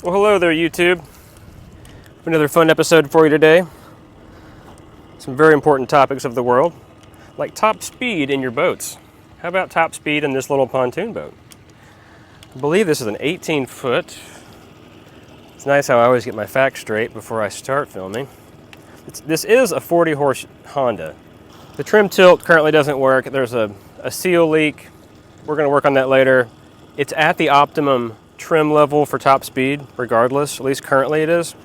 Well, hello there, YouTube. Another fun episode for you today. Some very important topics of the world, like top speed in your boats. How about top speed in this little pontoon boat? I believe this is an 18-foot. It's nice how I always get my facts straight before I start filming. This is a 40-horse Honda. The trim tilt currently doesn't work. There's a seal leak. We're going to work on that later. It's at the optimum trim level for top speed, regardless. At least currently it is.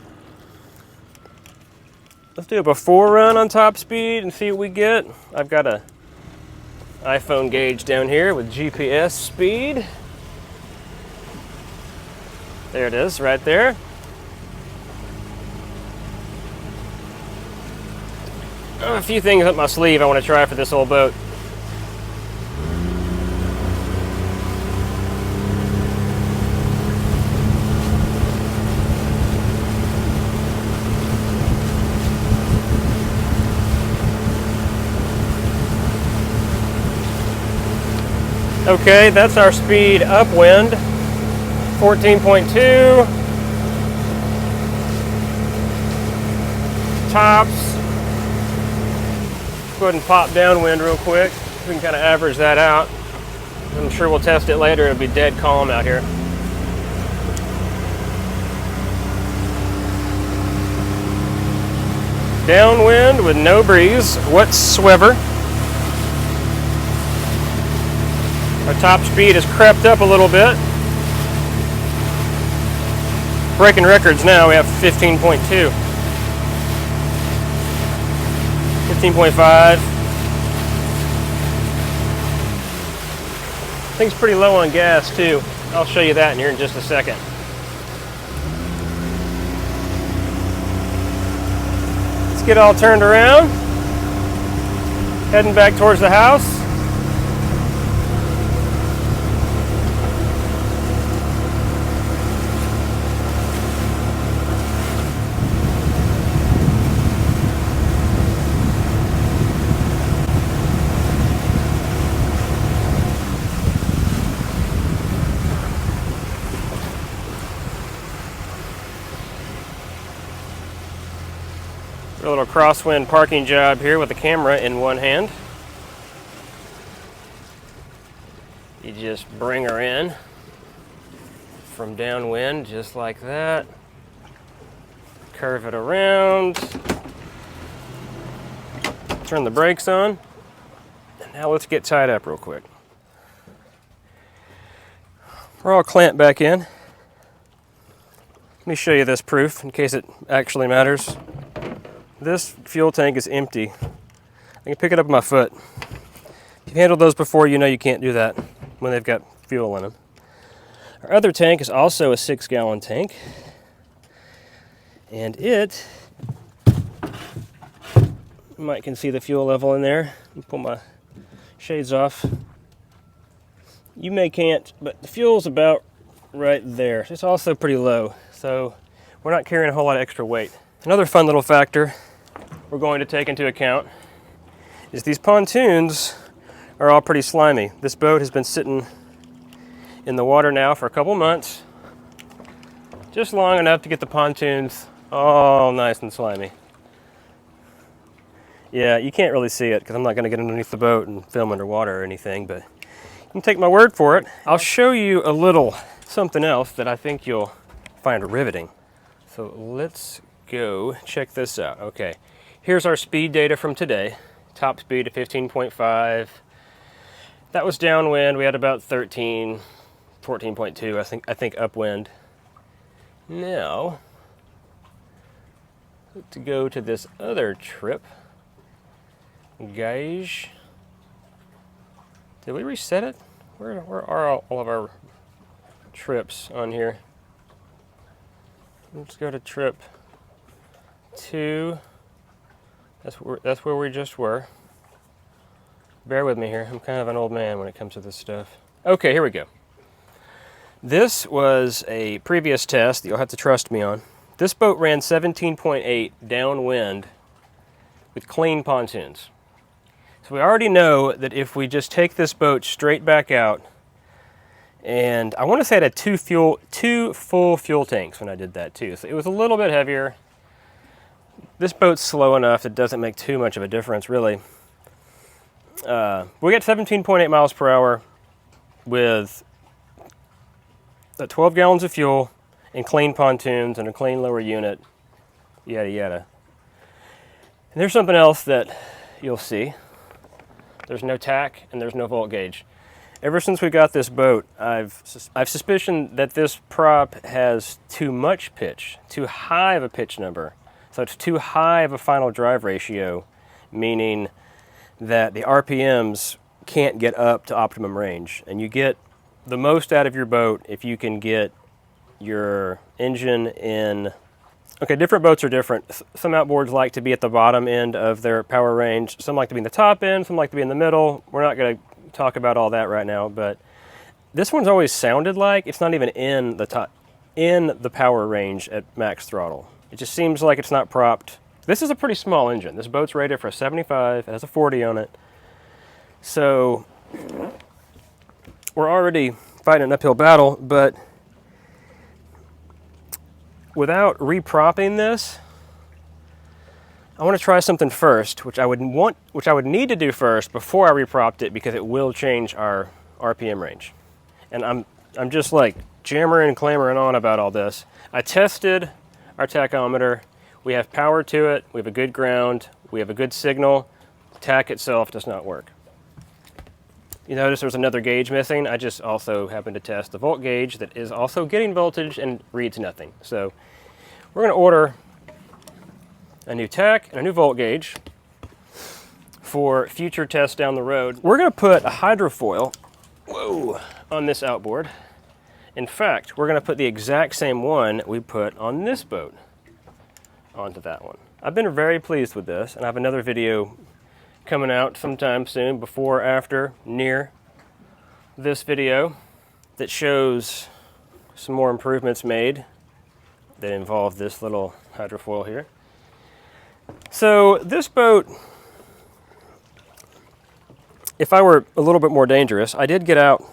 Let's do a before run on top speed and see what we get. I've got a iPhone gauge down here with GPS speed. There it is, right there. A few things up my sleeve I want to try for this old boat. Okay, that's our speed upwind, 14.2. Tops. Go ahead and pop downwind real quick. We can kind of average that out. I'm sure we'll test it later. It'll be dead calm out here. Downwind with no breeze whatsoever. Our top speed has crept up a little bit. Breaking records now, we have 15.2. 15.5. Thing's pretty low on gas too. I'll show you that in here in just a second. Let's get all turned around. Heading back towards the house. A little crosswind parking job here with the camera in one hand. You just bring her in from downwind just like that. Curve it around. Turn the brakes on. And now let's get tied up real quick. We're all clamped back in. Let me show you this proof in case it actually matters. This fuel tank is empty. I can pick it up with my foot. If you've handled those before, you know you can't do that when they've got fuel in them. Our other tank is also a 6-gallon tank. And it, you might can see the fuel level in there. Let me pull my shades off. You may can't, but the fuel's about right there. It's also pretty low, so we're not carrying a whole lot of extra weight. Another fun little factor we're going to take into account is these pontoons are all pretty slimy. This boat has been sitting in the water now for a couple months, just long enough to get the pontoons all nice and slimy. Yeah, you can't really see it because I'm not going to get underneath the boat and film underwater or anything, but you can take my word for it. I'll show you a little something else that I think you'll find riveting. So let's go check this out. Okay, here's our speed data from today. Top speed of 15.5. That was downwind. We had about 13, 14.2. I think upwind. Now, let's go to this other trip. Gauge. Did we reset it? Where are all of our trips on here? Let's go to trip 2. That's where we just were. Bear with me here. I'm kind of an old man when it comes to this stuff. Okay, here we go. This was a previous test that you'll have to trust me on. This boat ran 17.8 downwind with clean pontoons. So we already know that if we just take this boat straight back out And I want to say it had two full fuel tanks when I did that too. So it was a little bit heavier. This boat's slow enough it doesn't make too much of a difference, really. We got 17.8 miles per hour with 12 gallons of fuel and clean pontoons and a clean lower unit, yada yada. And there's something else that you'll see. There's no tack and there's no volt gauge. Ever since we got this boat, I've suspicioned that this prop has too much pitch, too high of a pitch number. So it's too high of a final drive ratio, meaning that the RPMs can't get up to optimum range. And you get the most out of your boat if you can get your engine in... Okay, different boats are different. Some outboards like to be at the bottom end of their power range. Some like to be in the top end, some like to be in the middle. We're not going to talk about all that right now, but this one's always sounded like it's not even in the power range at max throttle. It just seems like it's not propped. This is a pretty small engine. This boat's rated for a 75. It has a 40 on it. So we're already fighting an uphill battle, but without repropping this, I want to try something first, which I would need to do first before I repropped it, because it will change our RPM range. And I'm just like jammering and clamoring on about all this. I tested our tachometer. We have power to it. We have a good ground. We have a good signal. The tack itself does not work. You notice there's another gauge missing. I just also happened to test the volt gauge that is also getting voltage and reads nothing. So we're going to order a new tack and a new volt gauge for future tests down the road. We're going to put a hydrofoil on this outboard. In fact, we're going to put the exact same one we put on this boat onto that one. I've been very pleased with this, and I have another video coming out sometime soon, before, after, near this video, that shows some more improvements made that involve this little hydrofoil here. So this boat, if I were a little bit more dangerous, I did get out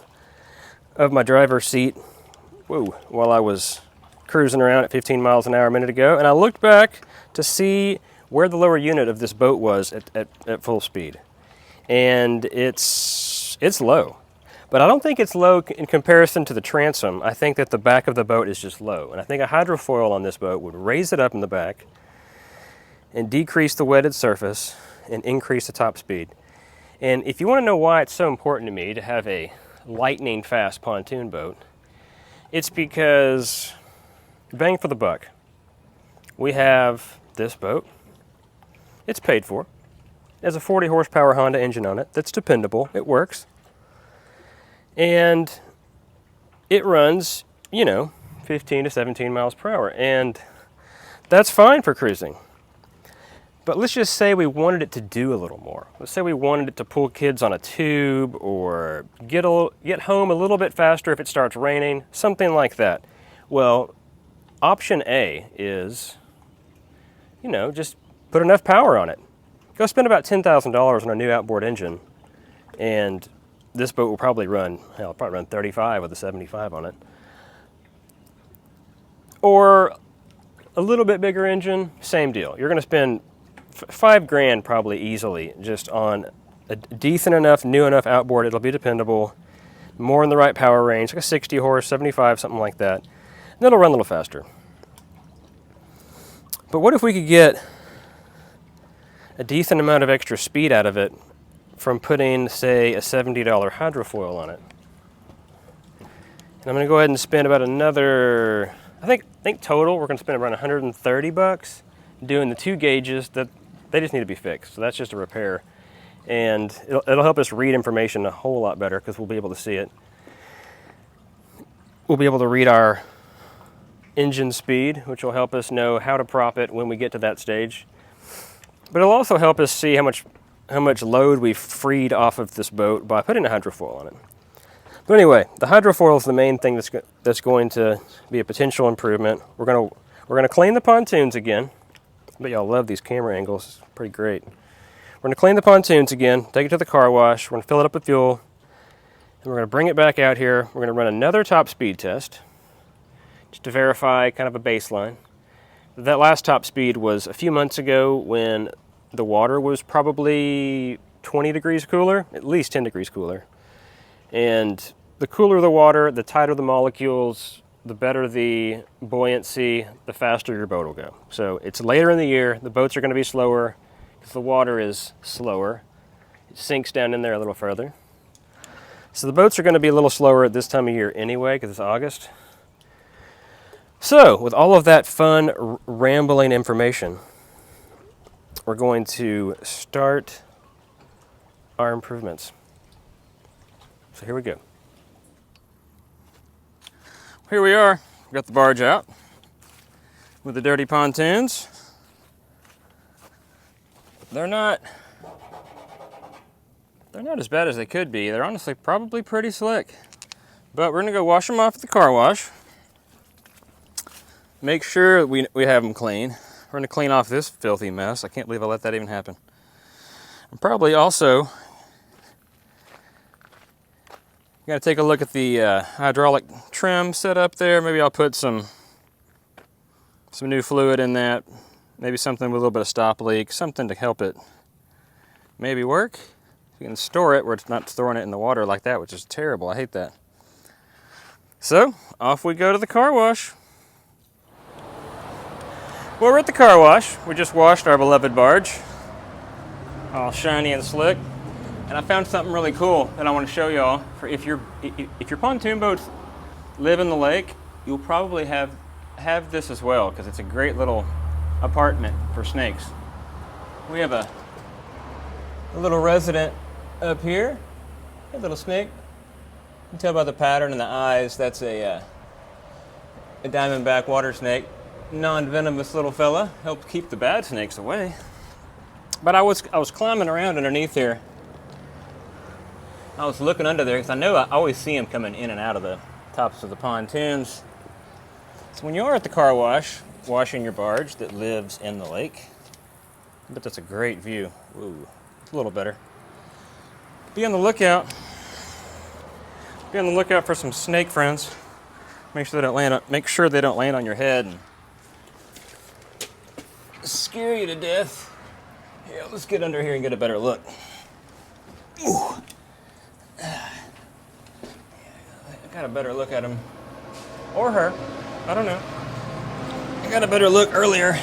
of my driver's seat while I was cruising around at 15 miles an hour a minute ago, and I looked back to see where the lower unit of this boat was at full speed. And it's low. But I don't think it's low in comparison to the transom. I think that the back of the boat is just low. And I think a hydrofoil on this boat would raise it up in the back and decrease the wetted surface and increase the top speed. And if you want to know why it's so important to me to have a lightning fast pontoon boat, it's because bang for the buck. We have this boat. It's paid for. It has a 40 horsepower Honda engine on it that's dependable. It works. And it runs, 15 to 17 miles per hour. And that's fine for cruising. But let's just say we wanted it to do a little more. Let's say we wanted it to pull kids on a tube, or get home a little bit faster if it starts raining, something like that. Well, option A is, just put enough power on it. Go spend about $10,000 on a new outboard engine, and this boat will probably run 35 with a 75 on it. Or a little bit bigger engine, same deal. You're going to spend $5,000 probably easily just on a decent enough, new enough outboard. It'll be dependable, more in the right power range, like a 60 horse, 75, something like that. And it'll run a little faster. But what if we could get a decent amount of extra speed out of it from putting, say, a $70 hydrofoil on it? And I'm going to go ahead and spend about another, I think total we're going to spend around $130 doing the two gauges that they just need to be fixed. So that's just a repair. And it'll help us read information a whole lot better, because we'll be able to see it. We'll be able to read our engine speed, which will help us know how to prop it when we get to that stage. But it'll also help us see how much load we've freed off of this boat by putting a hydrofoil on it. But anyway, the hydrofoil is the main thing that's going to be a potential improvement. We're gonna clean the pontoons again. But y'all love these camera angles. It's pretty great. We're going to clean the pontoons again, take it to the car wash. We're going to fill it up with fuel. And Then we're going to bring it back out here. We're going to run another top speed test just to verify kind of a baseline. That last top speed was a few months ago when the water was probably 20 degrees cooler, at least 10 degrees cooler. And the cooler the water, the tighter the molecules, the better the buoyancy, the faster your boat will go. So it's later in the year, the boats are going to be slower because the water is slower. It sinks down in there a little further. So the boats are going to be a little slower at this time of year anyway because it's August. So with all of that fun, rambling information, we're going to start our improvements. So here we go. Here we are. We've got the barge out with the dirty pontoons. They're not as bad as they could be. They're honestly probably pretty slick. But we're gonna go wash them off at the car wash. Make sure we have them clean. We're gonna clean off this filthy mess. I can't believe I let that even happen. I'm probably also gonna take a look at the hydraulic trim set up there. Maybe I'll put some new fluid in that. Maybe something with a little bit of stop leak, something to help it maybe work. You can store it where it's not throwing it in the water like that, which is terrible. I hate that. So off we go to the car wash. Well, we're at the car wash. We just washed our beloved barge, all shiny and slick. And I found something really cool that I want to show y'all. For if your pontoon boats live in the lake, you'll probably have this as well because it's a great little apartment for snakes. We have a little resident up here, a little snake. You can tell by the pattern in the eyes that's a diamondback water snake, non-venomous little fella. Helps keep the bad snakes away. But I was climbing around underneath here. I was looking under there because I know I always see them coming in and out of the tops of the pontoons. So when you are at the car wash, washing your barge that lives in the lake, but that's a great view. Ooh, it's a little better. Be on the lookout. Be on the lookout for some snake friends. Make sure they don't land on your head and scare you to death. Yeah, let's get under here and get a better look. Ooh. I got a better look at him. Or her. I don't know. I got a better look earlier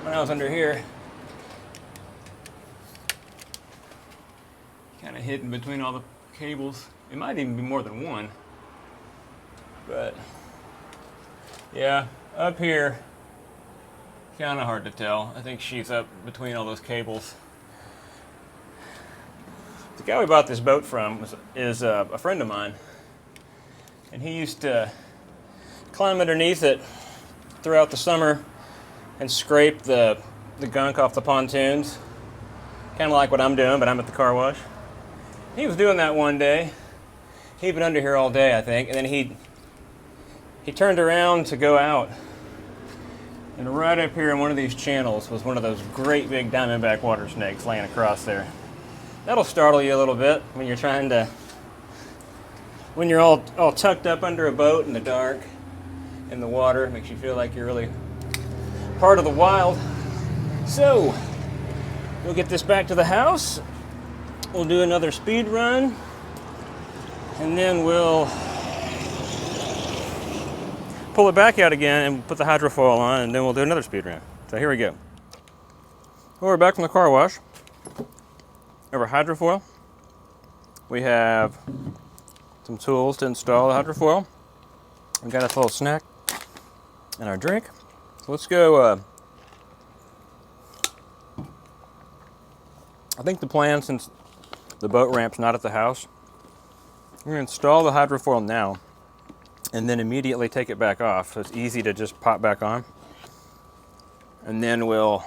when I was under here. Kind of hidden between all the cables. It might even be more than one. But yeah, up here, kind of hard to tell. I think she's up between all those cables. The guy we bought this boat from is a friend of mine, and he used to climb underneath it throughout the summer and scrape the gunk off the pontoons, kind of like what I'm doing, but I'm at the car wash. He was doing that one day. He'd been under here all day, I think, and then he turned around to go out, and right up here in one of these channels was one of those great big diamondback water snakes laying across there. That'll startle you a little bit when you're when you're all tucked up under a boat in the dark, in the water. It makes you feel like you're really part of the wild. So, we'll get this back to the house. We'll do another speed run, and then we'll pull it back out again and put the hydrofoil on, and then we'll do another speed run. So here we go. Well, we're back from the car wash. Over hydrofoil. We have some tools to install the hydrofoil. We got us a little snack and our drink. So let's go. I think the plan, since the boat ramp's not at the house, we're going to install the hydrofoil now and then immediately take it back off, so it's easy to just pop back on. And then we'll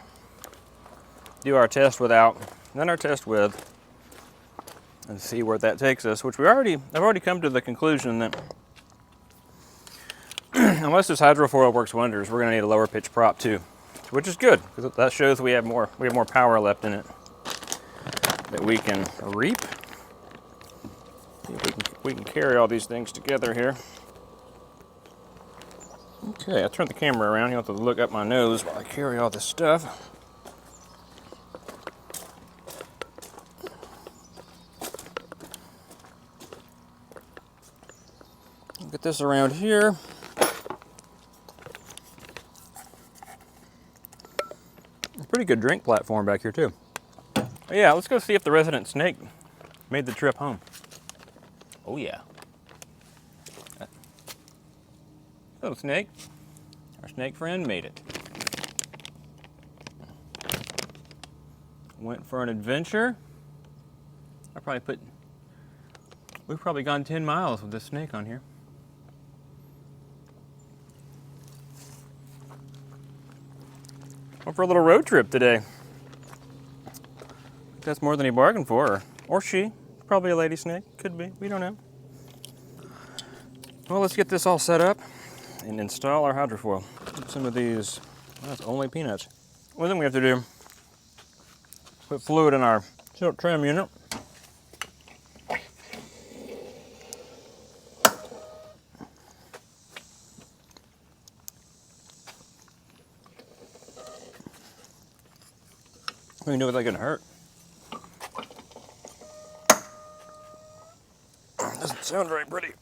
do our test without, then our test with, and see where that takes us, which I've already come to the conclusion that unless this hydrofoil works wonders, we're going to need a lower pitch prop too, which is good because that shows we have more power left in it that we can reap. See if we can We can carry all these things together here. Okay, I turned the camera around. You have to look up my nose while I carry all this stuff. Get this around here. A pretty good drink platform back here too. But yeah, let's go see if the resident snake made the trip home. Oh yeah. Hello snake. Our snake friend made it. Went for an adventure. We've probably gone 10 miles with this snake on here. Went for a little road trip today. That's more than he bargained for, or she. Probably a lady snake, could be, we don't know. Well, let's get this all set up and install our hydrofoil. Some of these, that's only peanuts. One thing we have to do, put fluid in our tilt trim unit. We know that can hurt. Doesn't sound very pretty.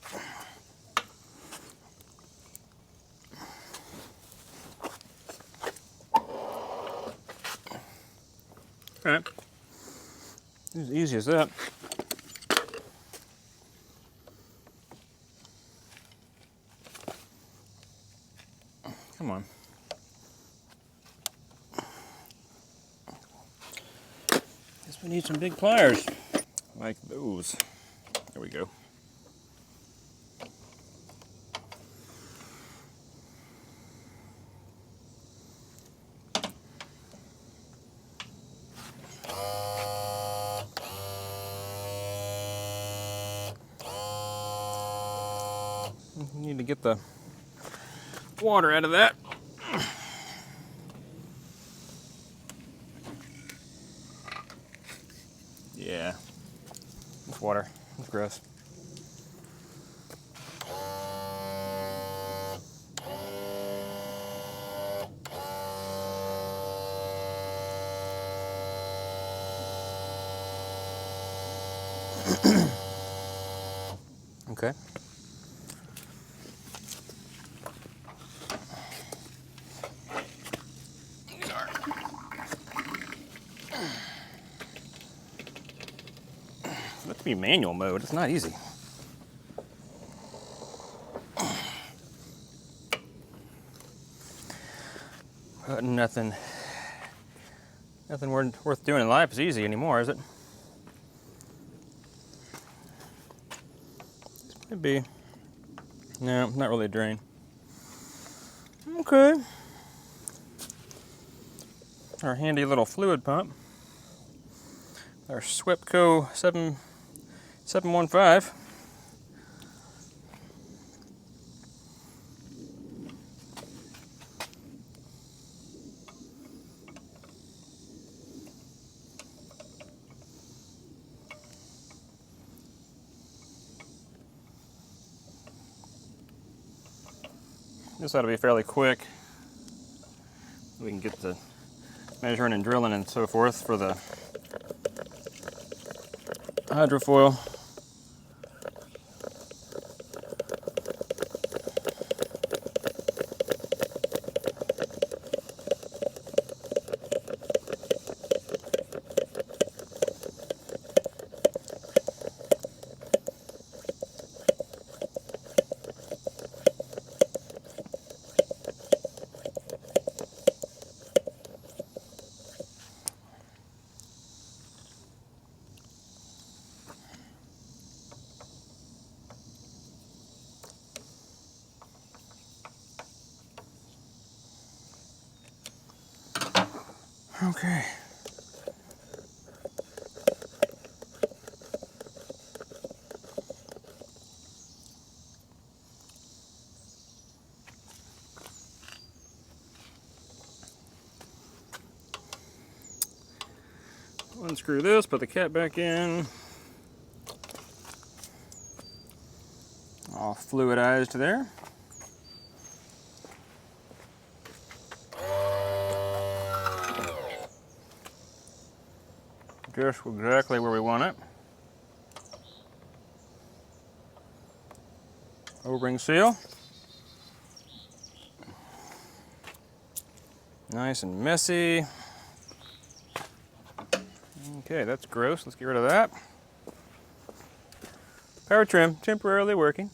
Alright. As easy as that. Come on. Guess we need some big pliers. Like those. There we go. Need to get the water out of that. Yeah, it's water. It's gross. Okay. Let's be manual mode. It's not easy. But nothing worth doing in life is easy anymore, is it? This might be. No, not really a drain. Okay. Our handy little fluid pump. Our Swepco 715. This ought to be fairly quick. We can get the measuring and drilling and so forth for the hydrofoil. Okay. Unscrew this, put the cap back in. fluidized there. Just exactly where we want it. O-ring seal. Nice and messy. Okay, that's gross. Let's get rid of that. Power trim, temporarily working.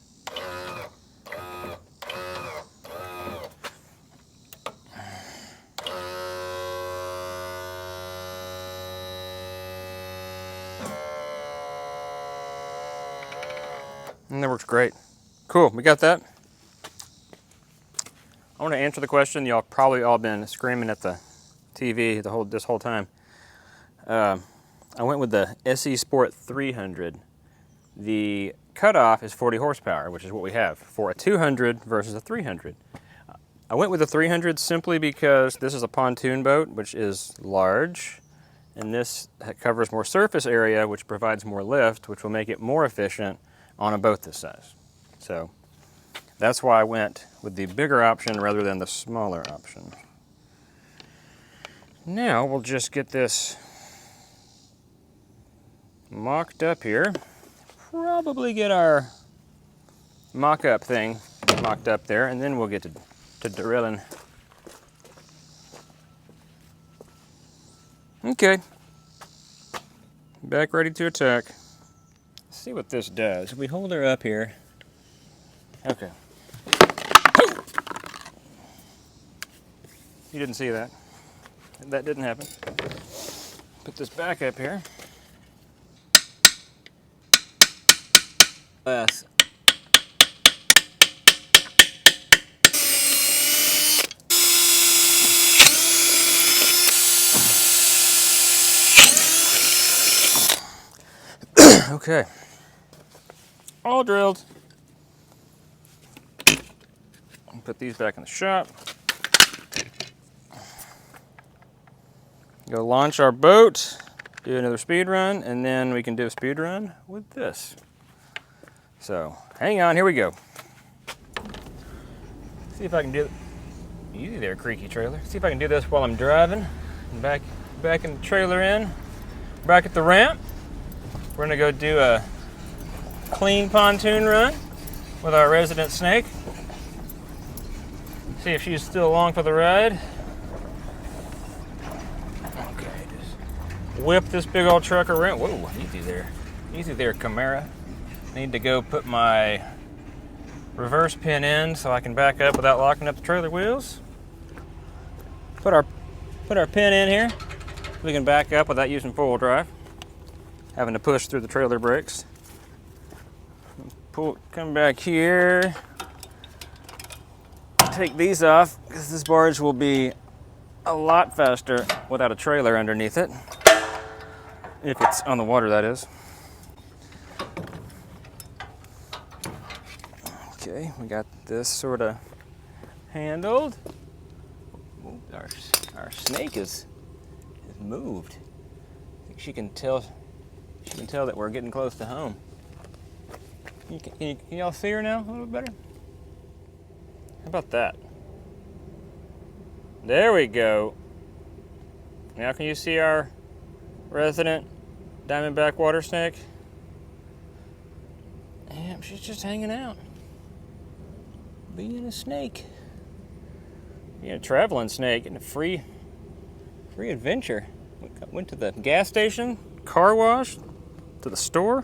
And that works great. Cool, we got that. I want to answer the question y'all probably all been screaming at the TV this whole time. I went with the SE Sport 300. The cutoff is 40 horsepower, which is what we have for a 200 versus a 300. I went with the 300 simply because this is a pontoon boat, which is large, and this covers more surface area, which provides more lift, which will make it more efficient on a boat this size. So that's why I went with the bigger option rather than the smaller option. Now we'll just get this mocked up here. Probably get our mock-up thing mocked up there, and then we'll get to drilling. Okay. Back ready to attack. Let's see what this does. If we hold her up here. Okay. You didn't see that. That didn't happen. Put this back up here. Yes. Okay. All drilled. Put these back in the shop. Go launch our boat, do another speed run, and then we can do a speed run with this. So, hang on, here we go. See if I can do it. Easy there, creaky trailer. See if I can do this while I'm driving. Back in the trailer in. Back at the ramp. We're gonna go do a clean pontoon run with our resident snake. See if she's still along for the ride. Okay, just whip this big old truck around. Whoa, easy there. Easy there, Camara. Need to go put my reverse pin in so I can back up without locking up the trailer wheels. Put our pin in here. We can back up without using four-wheel drive. Having to push through the trailer brakes. Come back here. Take these off because this barge will be a lot faster without a trailer underneath it. If it's on the water, that is. Okay, we got this sort of handled. Ooh, our snake is moved. I think she can tell that we're getting close to home. Can y'all see her now a little bit better? How about that? There we go. Now can you see our resident diamondback water snake? Yeah, she's just hanging out. Being a snake. Being a traveling snake and a free adventure. Went to the gas station, car wash, to the store.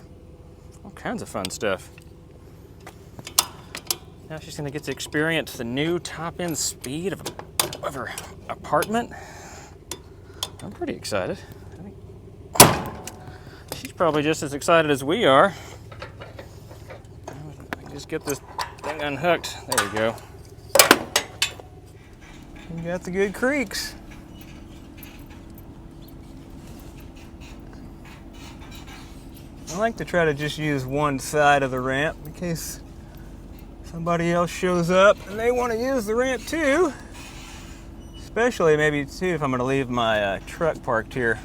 All kinds of fun stuff. Now she's gonna get to experience the new top-end speed of her apartment. I'm pretty excited. She's probably just as excited as we are. Just get this thing unhooked. There we go. You got the good creaks. I like to try to just use one side of the ramp in case somebody else shows up and they want to use the ramp too. Especially maybe too if I'm going to leave my truck parked here.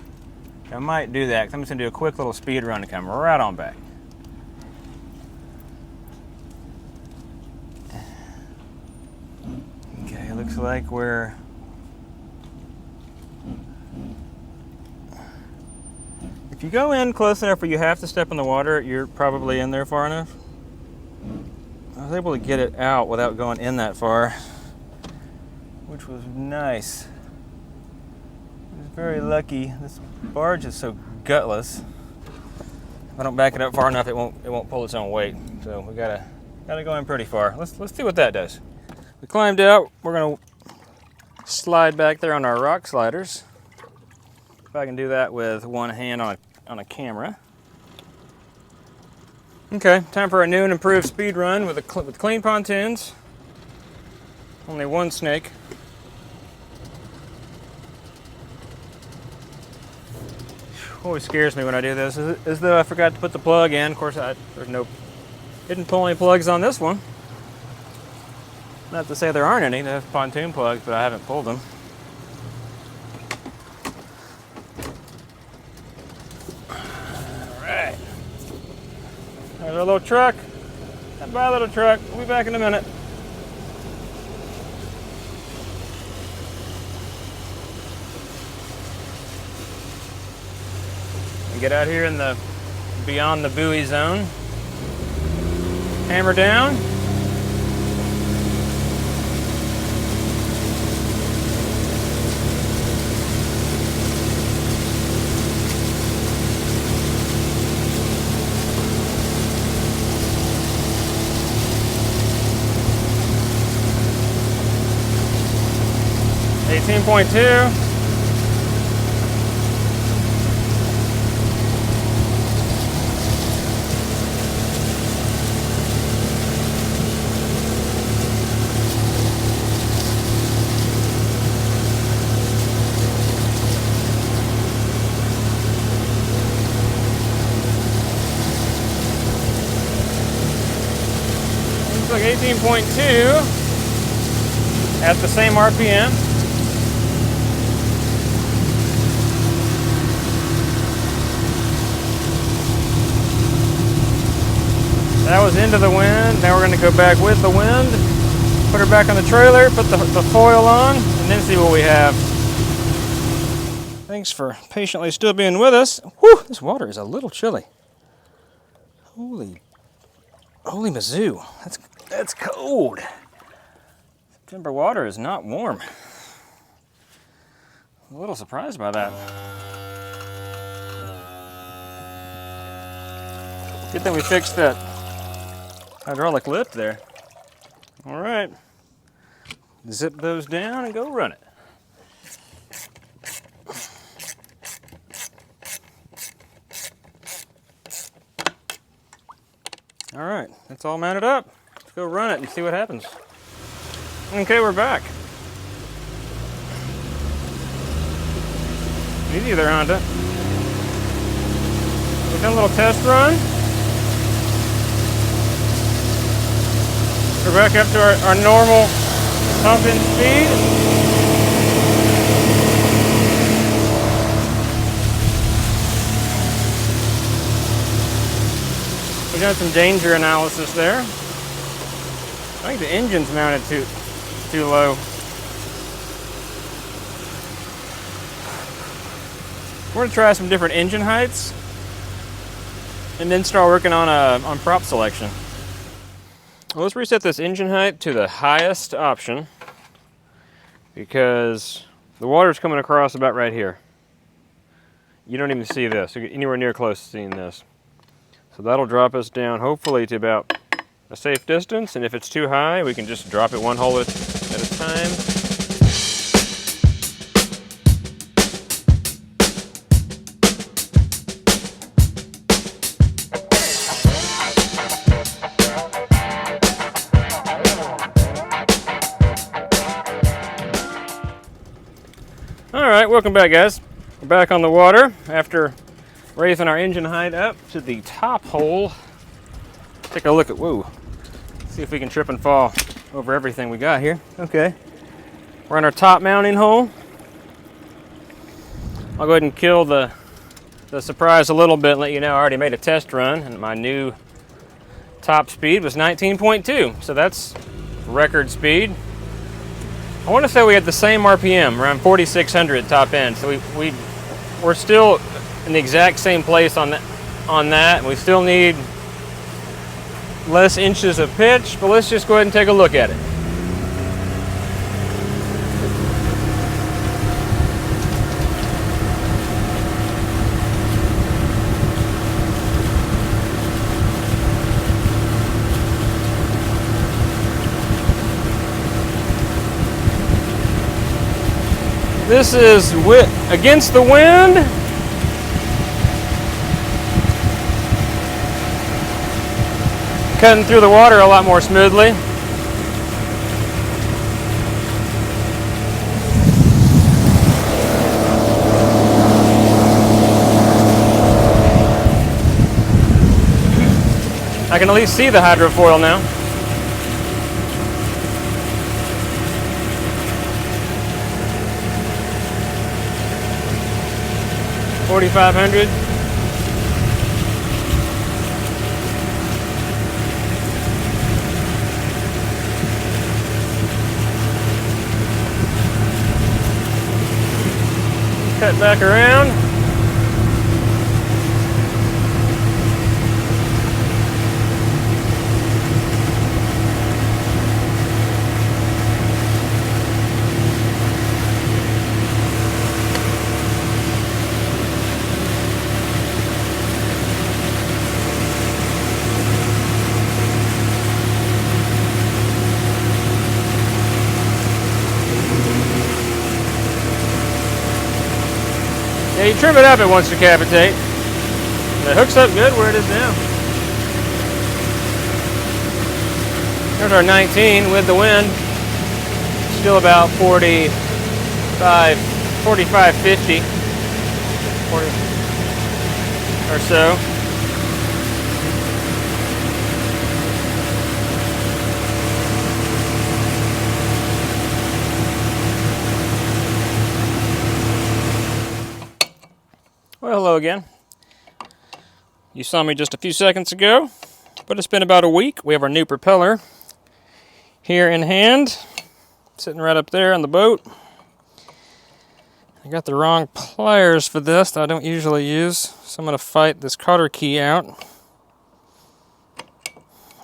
I might do that because I'm just going to do a quick little speed run to come right on back. looks like we're if you go in close enough where you have to step in the water, you're probably in there far enough. I was able to get it out without going in that far, which was nice. I was very lucky. This barge is so gutless. If I don't back it up far enough, it won't pull its own weight. So we gotta go in pretty far. Let's see what that does. We climbed out. We're gonna slide back there on our rock sliders. If I can do that with one hand on a camera. Okay, time for a new and improved speed run with clean pontoons. Only one snake. Always scares me when I do this, as though I forgot to put the plug in. Of course, didn't pull any plugs on this one. Not to say there aren't any. They have pontoon plugs, but I haven't pulled them. All right. There's our little truck. Bye, little truck. We'll be back in a minute. Get out here in the beyond the buoy zone. Hammer down. .2. Looks like 18.2 at the same RPM. That was into the wind. Now we're going to go back with the wind, put her back on the trailer, put the foil on, and then see what we have. Thanks for patiently still being with us. Whew, this water is a little chilly. Holy Mizzou, that's cold. September water is not warm. I'm a little surprised by that. Good thing we fixed that hydraulic lift there. All right, zip those down and go run it. All right, that's all mounted up. Let's go run it and see what happens. Okay, we're back. Easy there, Honda. We've done a little test run. We're back up to our normal pumping speed. We've done some danger analysis there. I think the engine's mounted too low. We're going to try some different engine heights and then start working on prop selection. Well, let's reset this engine height to the highest option because the water's coming across about right here. You don't even see this. You're anywhere near close to seeing this. So that'll drop us down hopefully to about a safe distance, and if it's too high, we can just drop it one hole at a time. All right, welcome back, guys. We're back on the water after raising our engine height up to the top hole. Take a look at, whoa, see if we can trip and fall over everything we got here. Okay, we're on our top mounting hole. I'll go ahead and kill the surprise a little bit and let you know I already made a test run and my new top speed was 19.2, so that's record speed. I want to say we had the same RPM, around 4,600 top end. So we're still in the exact same place on that. We still need less inches of pitch, but let's just go ahead and take a look at it. This is against the wind. Cutting through the water a lot more smoothly. I can at least see the hydrofoil now. $4,500. Cut back around. Yeah, you trim it up, it wants to cavitate. And it hooks up good where it is now. There's our 19 with the wind. Still about 45, 50 or so. Well, hello again. You saw me just a few seconds ago, but it's been about a week. We have our new propeller here in hand, sitting right up there on the boat. I got the wrong pliers for this that I don't usually use, so I'm going to fight this cotter key out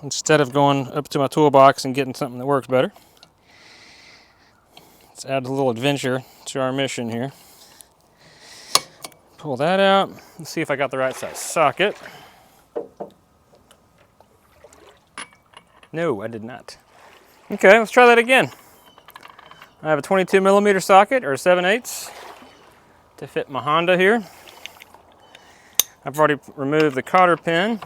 instead of going up to my toolbox and getting something that works better. Let's add a little adventure to our mission here. Pull that out. Let's see if I got the right size socket. No, I did not. Okay, let's try that again. I have a 22 millimeter socket, or 7/8, to fit my Honda here. I've already removed the cotter pin.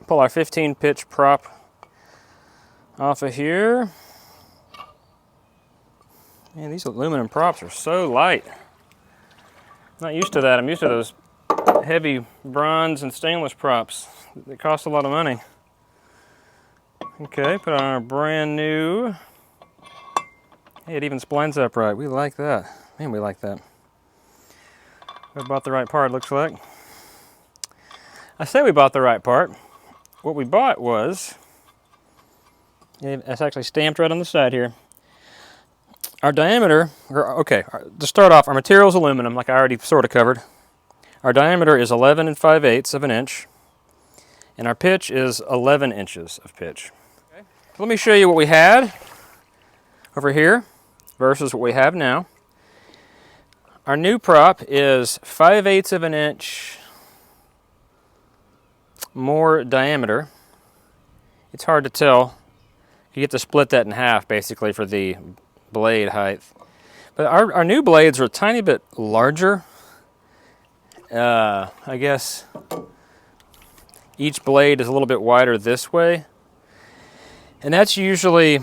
Pull our 15 pitch prop off of here. Man, these aluminum props are so light. Not used to that. I'm used to those heavy bronze and stainless props that cost a lot of money. Okay, put on our brand new. Hey, it even splines upright. We like that. Man, we like that. We bought the right part, looks like. I say we bought the right part. What we bought was, it's actually stamped right on the side here. Our diameter, to start off, our material is aluminum, like I already sort of covered. Our diameter is 11 5/8 of an inch, and our pitch is 11 inches of pitch. Okay. So let me show you what we had over here versus what we have now. Our new prop is 5/8 of an inch more diameter. It's hard to tell. You get to split that in half basically for the blade height. But our new blades are a tiny bit larger. I guess each blade is a little bit wider this way. And that's usually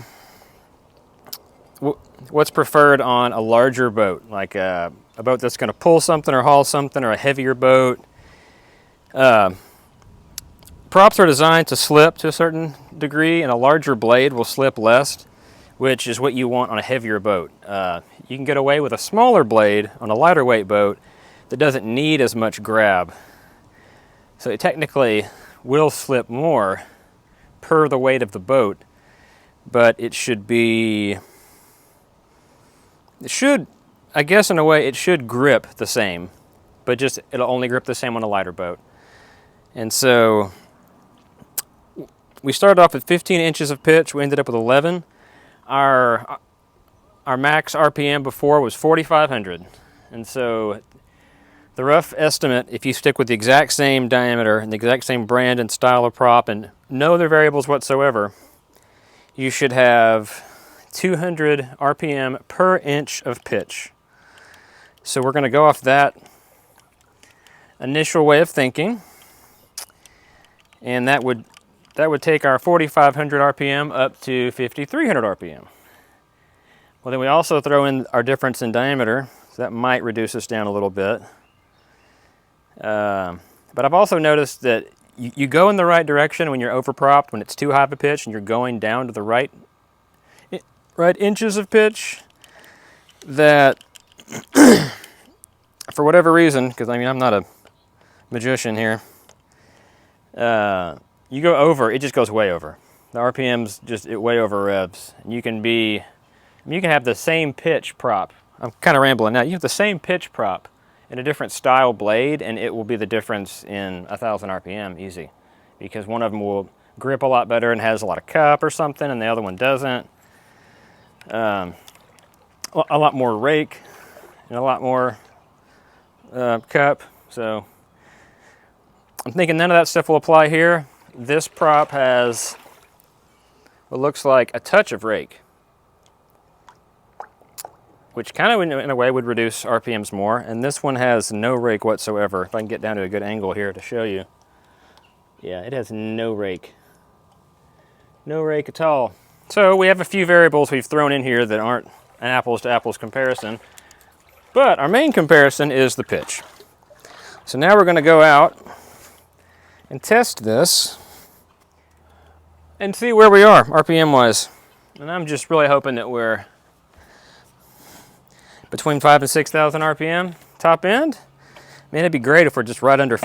what's preferred on a larger boat, like a boat that's going to pull something or haul something, or a heavier boat. Props are designed to slip to a certain degree, and a larger blade will slip less, which is what you want on a heavier boat. You can get away with a smaller blade on a lighter weight boat that doesn't need as much grab. So it technically will slip more per the weight of the boat, but it should be, I guess in a way, it should grip the same, but just it'll only grip the same on a lighter boat. And so we started off with 15 inches of pitch. We ended up with 11. Our max RPM before was 4,500. And so the rough estimate, if you stick with the exact same diameter and the exact same brand and style of prop and no other variables whatsoever, you should have 200 RPM per inch of pitch. So we're going to go off that initial way of thinking, and that would take our 4,500 RPM up to 5,300 RPM. Well, then we also throw in our difference in diameter, so that might reduce us down a little bit. But I've also noticed that you go in the right direction when you're overpropped, when it's too high of a pitch and you're going down to the right inches of pitch, that for whatever reason, because I mean I'm not a magician here, you go over, it just goes way over. The RPM's just way over revs. And you can have the same pitch prop. I'm kind of rambling now. You have the same pitch prop in a different style blade, and it will be the difference in 1,000 RPM easy, because one of them will grip a lot better and has a lot of cup or something, and the other one doesn't. A lot more rake and a lot more cup. So I'm thinking none of that stuff will apply here. This prop has what looks like a touch of rake, which kind of in a way would reduce RPMs more. And this one has no rake whatsoever. If I can get down to a good angle here to show you. Yeah, it has no rake. No rake at all. So we have a few variables we've thrown in here that aren't an apples to apples comparison. But our main comparison is the pitch. So now we're going to go out and test this and see where we are RPM wise. And I'm just really hoping that we're between 5,000 and 6,000 RPM top end. Man, it'd be great if we're just right under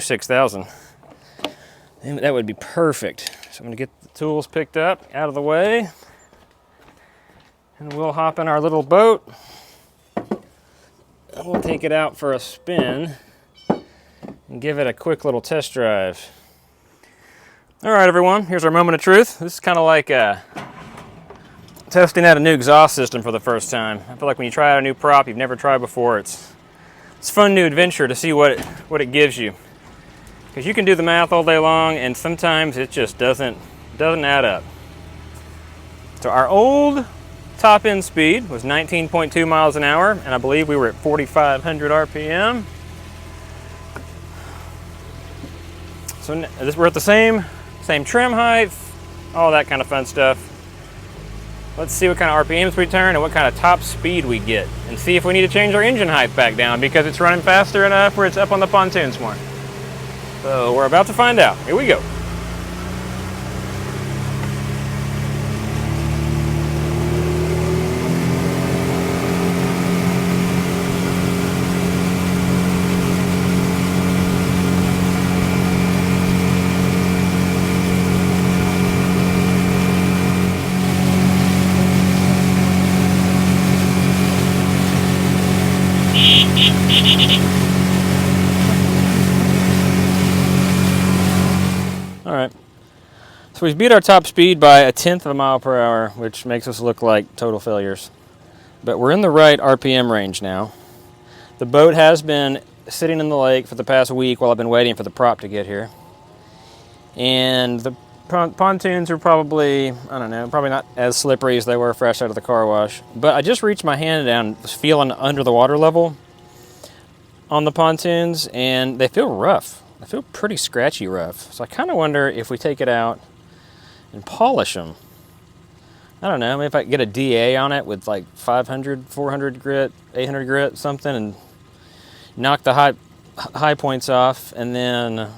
6,000. That would be perfect. So I'm going to get the tools picked up out of the way, and we'll hop in our little boat. And we'll take it out for a spin and give it a quick little test drive. All right, everyone, here's our moment of truth. This is kind of like testing out a new exhaust system for the first time. I feel like when you try out a new prop you've never tried before, it's a fun new adventure to see what it gives you. Because you can do the math all day long, and sometimes it just doesn't add up. So our old top end speed was 19.2 miles an hour, and I believe we were at 4,500 RPM. So we're at the same trim height, all that kind of fun stuff. Let's see what kind of RPMs we turn and what kind of top speed we get, and see if we need to change our engine height back down because it's running faster enough where it's up on the pontoons more. So we're about to find out. Here we go. All right, so we've beat our top speed by 1/10 of a mile per hour, which makes us look like total failures. But we're in the right RPM range now. The boat has been sitting in the lake for the past week while I've been waiting for the prop to get here. And the pontoons are probably, I don't know, probably not as slippery as they were fresh out of the car wash. But I just reached my hand down, was feeling under the water level on the pontoons, and they feel rough. They feel pretty scratchy rough. So I kind of wonder if we take it out and polish them. I don't know, maybe if I get a DA on it with like 500, 400 grit, 800 grit, something, and knock the high points off, and then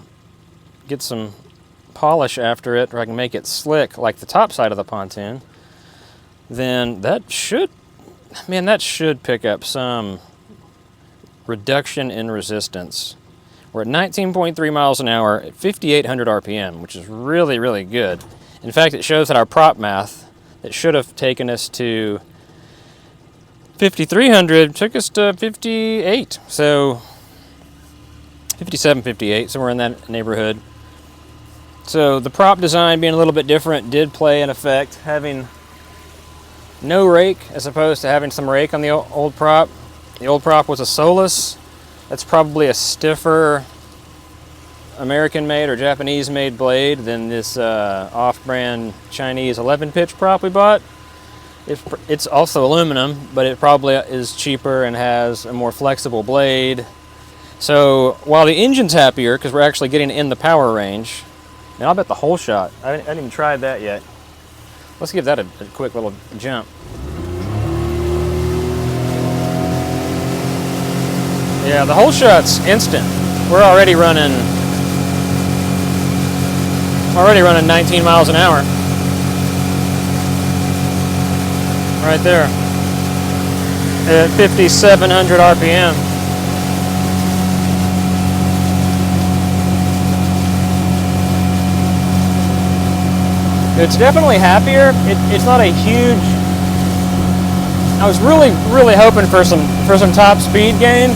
get some polish after it, or I can make it slick like the top side of the pontoon, then that should pick up some reduction in resistance. We're at 19.3 miles an hour at 5,800 RPM, which is really, really good. In fact, it shows that our prop math that should have taken us to 5,300 took us to 58. So 57, 58, somewhere in that neighborhood. So the prop design being a little bit different did play an effect. Having no rake as opposed to having some rake on the old prop. The old prop was a Solus. That's probably a stiffer American-made or Japanese-made blade than this off-brand Chinese 11-pitch prop we bought. It's also aluminum, but it probably is cheaper and has a more flexible blade. So while the engine's happier, because we're actually getting in the power range, and I'll bet the whole shot, I haven't even tried that yet. Let's give that a quick little jump. Yeah, the whole shot's instant. We're already running 19 miles an hour. Right there. At 5,700 RPM. It's definitely happier. It's not a huge... I was really hoping for some top speed gain.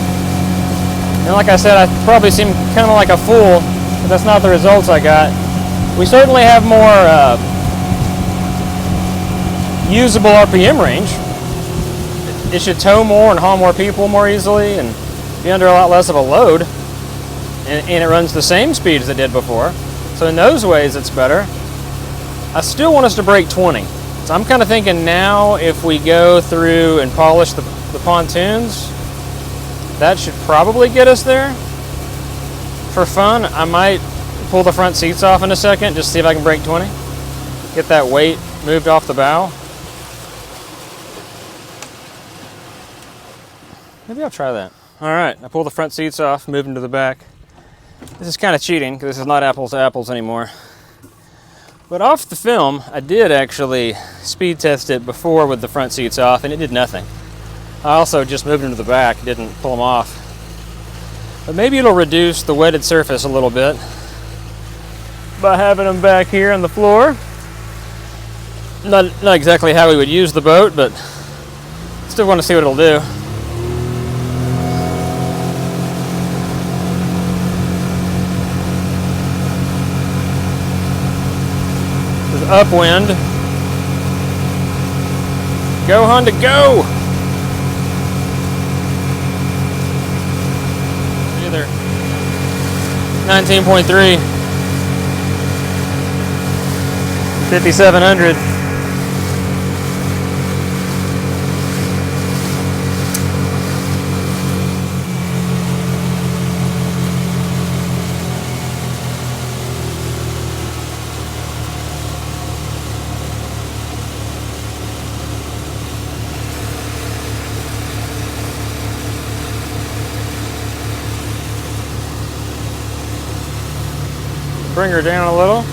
And like I said, I probably seem kind of like a fool, but that's not the results I got. We certainly have more usable RPM range. It should tow more and haul more people more easily and be under a lot less of a load. And it runs the same speed as it did before. So in those ways, it's better. I still want us to break 20. So I'm kind of thinking now if we go through and polish the pontoons, that should probably get us there. For fun, I might pull the front seats off in a second, just see if I can break 20. Get that weight moved off the bow. Maybe I'll try that. All right, I pull the front seats off, move them to the back. This is kind of cheating because this is not apples to apples anymore. But off the film, I did actually speed test it before with the front seats off, and it did nothing. I also just moved them to the back, didn't pull them off. But maybe it'll reduce the wetted surface a little bit by having them back here on the floor. Not exactly how we would use the boat, but still want to see what it'll do. There's upwind. Go, Honda, go! Either 19.3, 5,700. Bring her down a little.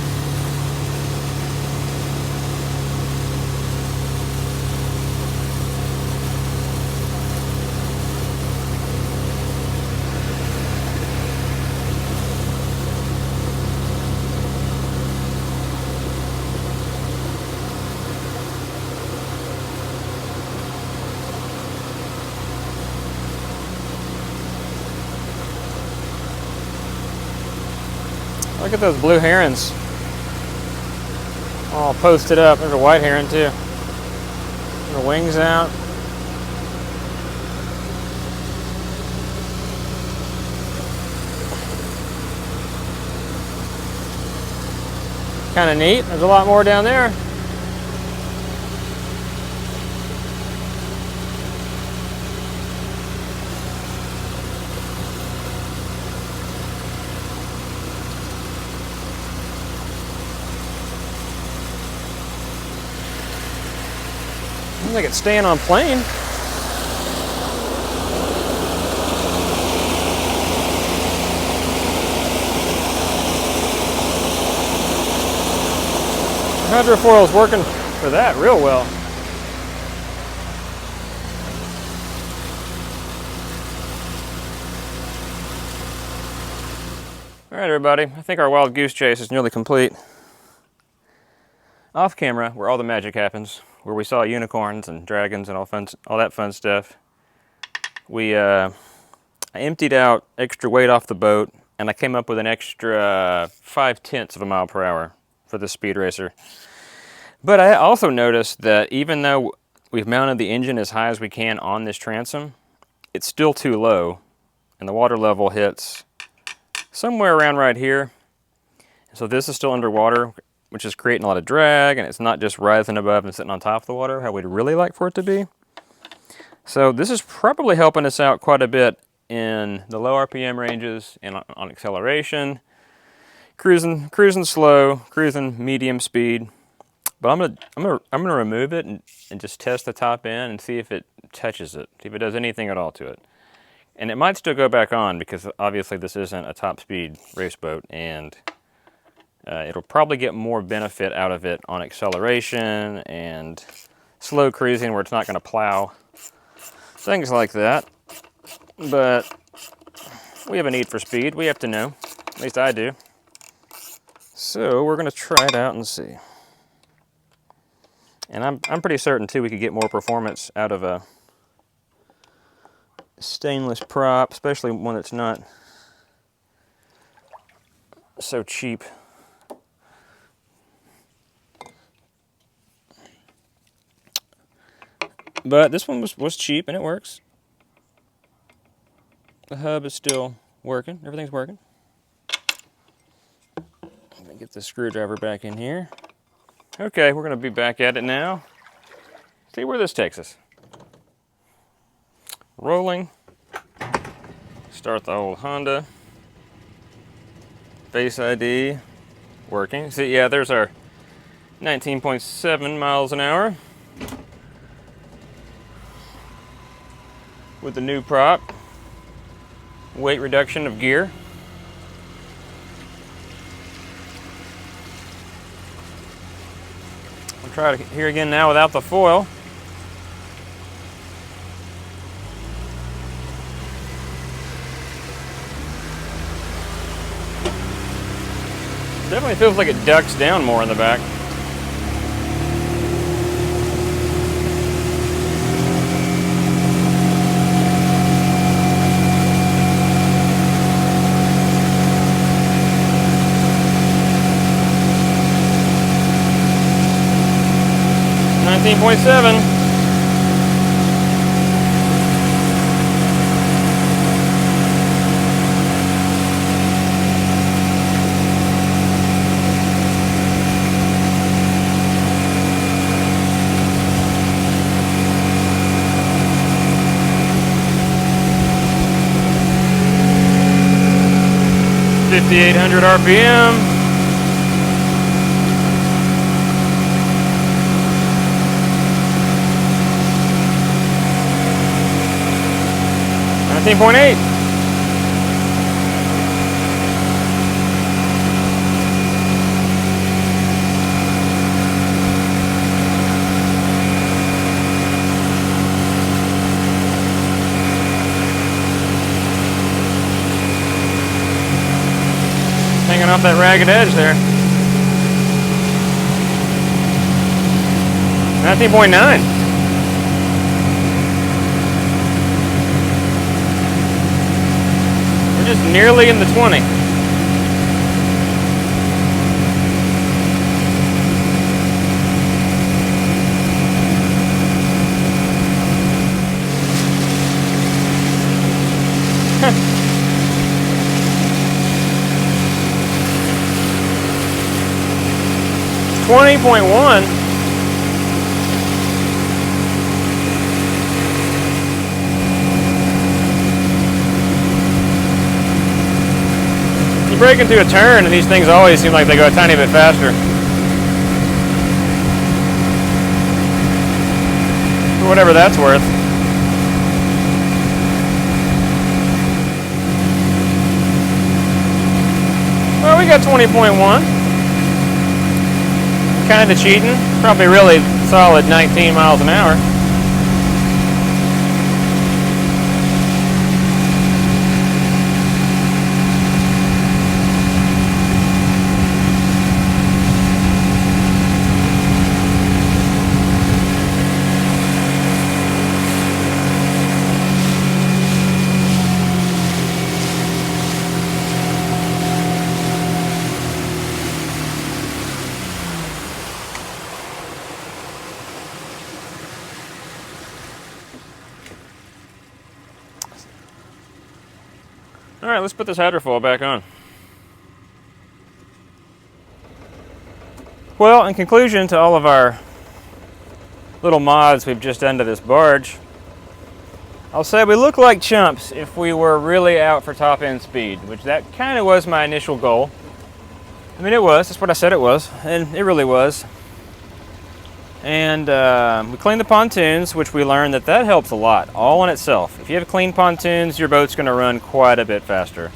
Look at those blue herons. All posted up. There's a white heron too. Their wings out. Kind of neat. There's a lot more down there. Seems like it's staying on plane. Hydrofoil is working for that real well. All right, everybody, I think our wild goose chase is nearly complete. Off camera, where all the magic happens, where we saw unicorns and dragons and all that fun stuff, I emptied out extra weight off the boat, and I came up with an extra 0.5 of a mile per hour for the speed racer. But I also noticed that even though we've mounted the engine as high as we can on this transom, it's still too low, and the water level hits somewhere around right here. So this is still underwater, which is creating a lot of drag, and it's not just rising above and sitting on top of the water, how we'd really like for it to be. So this is probably helping us out quite a bit in the low RPM ranges and on acceleration, cruising slow, cruising medium speed. But I'm gonna remove it and just test the top end and see if it touches it, see if it does anything at all to it. And it might still go back on because obviously this isn't a top speed race boat, and it'll probably get more benefit out of it on acceleration and slow cruising where it's not going to plow, things like that. But we have a need for speed. We have to know. At least I do. So we're going to try it out and see. And I'm pretty certain too we could get more performance out of a stainless prop, especially one that's not so cheap. But this one was cheap and it works. The hub is still working. Everything's working. Let me get the screwdriver back in here. Okay, we're going to be back at it now. See where this takes us. Rolling. Start the old Honda. Face ID. Working. See, yeah, there's our 19.7 miles an hour. With the new prop. Weight reduction of gear. I'll try it here again now without the foil. Definitely feels like it ducks down more in the back. .7. .5,800 RPM. .8. Hanging off that ragged edge there. 19.9. Just nearly in the 20. It's 20.1. Break into a turn and these things always seem like they go a tiny bit faster. For whatever that's worth. Well, we got 20.1. Kind of cheating. Probably really solid 19 miles an hour. right, let's put this hydrofoil back on. Well, in conclusion to all of our little mods we've just done to this barge, I'll say we look like chumps if we were really out for top end speed, which that kind of was my initial goal. I mean, it was. That's what I said it was, and it really was. And we cleaned the pontoons, which we learned that helps a lot, all in itself. If you have clean pontoons, your boat's going to run quite a bit faster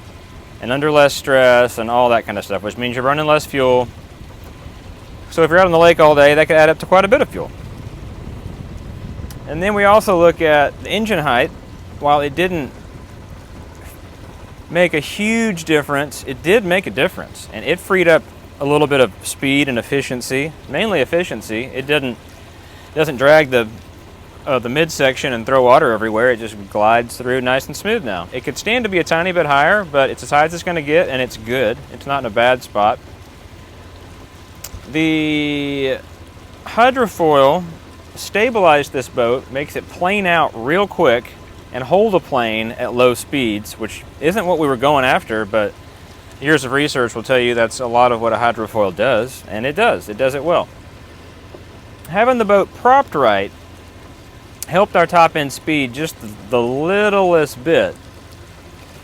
and under less stress and all that kind of stuff, which means you're running less fuel. So if you're out on the lake all day, that could add up to quite a bit of fuel. And then we also look at the engine height. While it didn't make a huge difference, it did make a difference, and it freed up a little bit of speed and efficiency, mainly efficiency. It doesn't drag the midsection and throw water everywhere. It just glides through nice and smooth now. It could stand to be a tiny bit higher, but it's as high as it's going to get, and it's good. It's not in a bad spot. The hydrofoil stabilized this boat, makes it plane out real quick and hold a plane at low speeds, which isn't what we were going after, but years of research will tell you that's a lot of what a hydrofoil does, and it does it well. Having the boat propped right helped our top end speed just the littlest bit,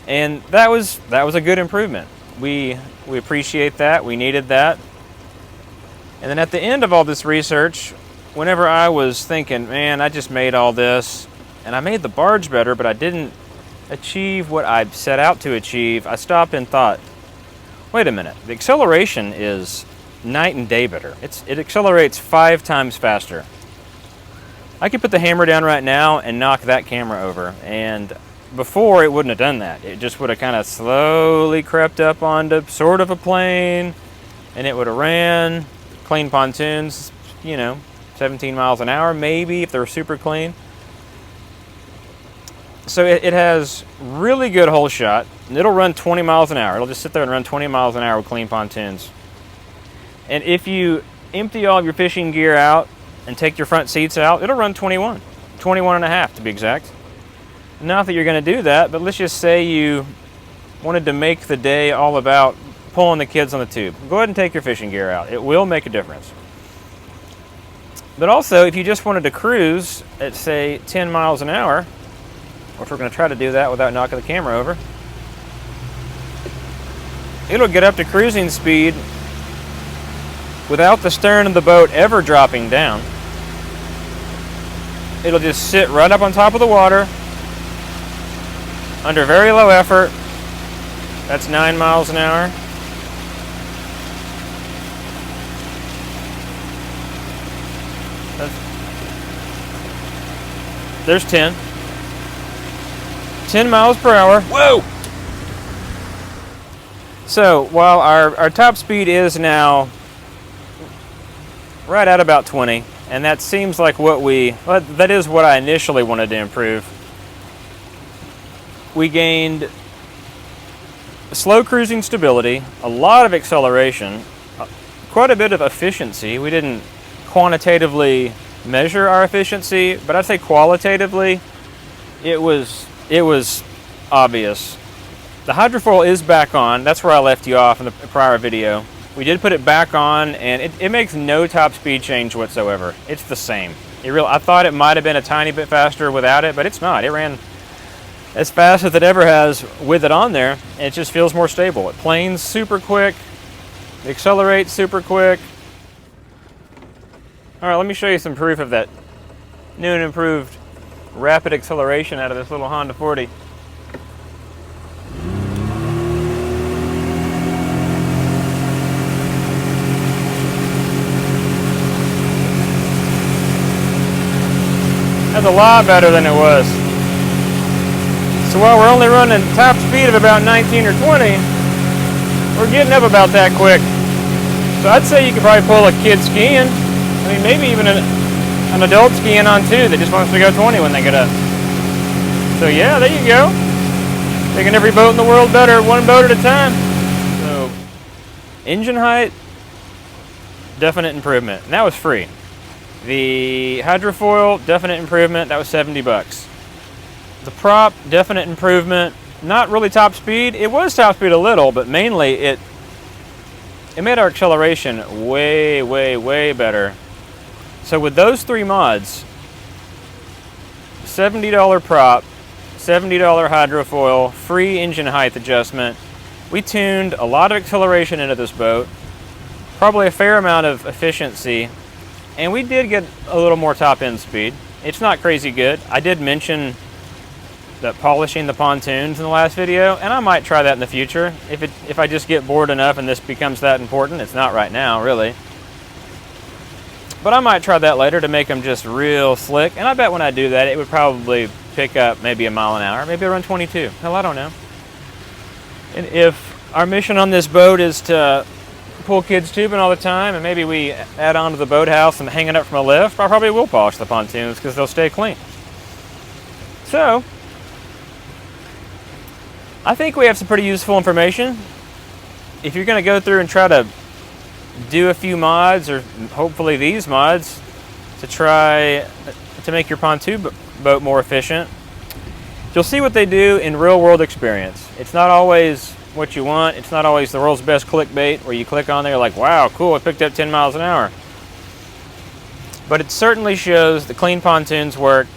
and that was a good improvement. We appreciate that. We needed that. And then at the end of all this research, whenever I was thinking, man, I just made all this and I made the barge better, but I didn't achieve what I set out to achieve, I stopped and thought, wait a minute, the acceleration is night and day better. It accelerates 5 times faster. I could put the hammer down right now and knock that camera over, and before it wouldn't have done that. It just would have kind of slowly crept up onto sort of a plane, and it would have ran. Clean pontoons, 17 miles an hour, maybe, if they're super clean. So it has really good hole shot, and it'll run 20 miles an hour. It'll just sit there and run 20 miles an hour with clean pontoons. And if you empty all of your fishing gear out and take your front seats out, it'll run 21 and a half to be exact. Not that you're going to do that, but let's just say you wanted to make the day all about pulling the kids on the tube. Go ahead and take your fishing gear out. It will make a difference. But also, if you just wanted to cruise at, say, 10 miles an hour, which we're going to try to do that without knocking the camera over, it'll get up to cruising speed without the stern of the boat ever dropping down. It'll just sit right up on top of the water under very low effort. That's 9 miles an hour. There's 10. 10 miles per hour. Whoa! So while our top speed is now right at about 20, and that seems like that is what I initially wanted to improve. We gained slow cruising stability, a lot of acceleration, quite a bit of efficiency. We didn't quantitatively measure our efficiency, but I'd say qualitatively it was obvious. The hydrofoil is back on. That's where I left you off in the prior video. We did put it back on, and it makes no top speed change whatsoever. It's the same. I thought it might have been a tiny bit faster without it, but it's not. It ran as fast as it ever has with it on there, and it just feels more stable. It planes super quick, it accelerates super quick. All right, let me show you some proof of that new and improved rapid acceleration out of this little Honda 40. That's a lot better than it was. So while we're only running top speed of about 19 or 20, we're getting up about that quick. So I'd say you could probably pull a kid skiing. I mean, maybe even an adult skiing on too that just wants to go 20 when they get up. So yeah, there you go. Making every boat in the world better, one boat at a time. So engine height, definite improvement. And that was free. The hydrofoil, definite improvement. That was $70. The prop, definite improvement. not really top speed. It was top speed a little, but mainly it made our acceleration way, way, way better. So with those 3 mods, $70 prop, $70 hydrofoil, free engine height adjustment, we tuned a lot of acceleration into this boat, probably a fair amount of efficiency, and we did get a little more top end speed. It's not crazy good. I did mention that polishing the pontoons in the last video, and I might try that in the future if I just get bored enough and this becomes that important. It's not right now, really. But I might try that later to make them just real slick, and I bet when I do that, it would probably pick up maybe a mile an hour, maybe around 22. Hell, I don't know. And if our mission on this boat is to pull kids tubing all the time, and maybe we add on to the boathouse and hang it up from a lift, I probably will polish the pontoons because they'll stay clean. So, I think we have some pretty useful information. If you're going to go through and try to do a few mods, or hopefully these mods, to try to make your pontoon boat more efficient, you'll see what they do in real world experience. It's not always what you want. It's not always the world's best clickbait where you click on there, you're like, wow, cool, I picked up 10 miles an hour. But it certainly shows the clean pontoons work,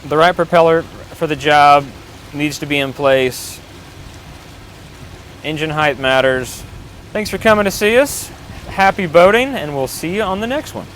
the right propeller for the job needs to be in place, engine height matters. Thanks for coming to see us. Happy boating, and we'll see you on the next one.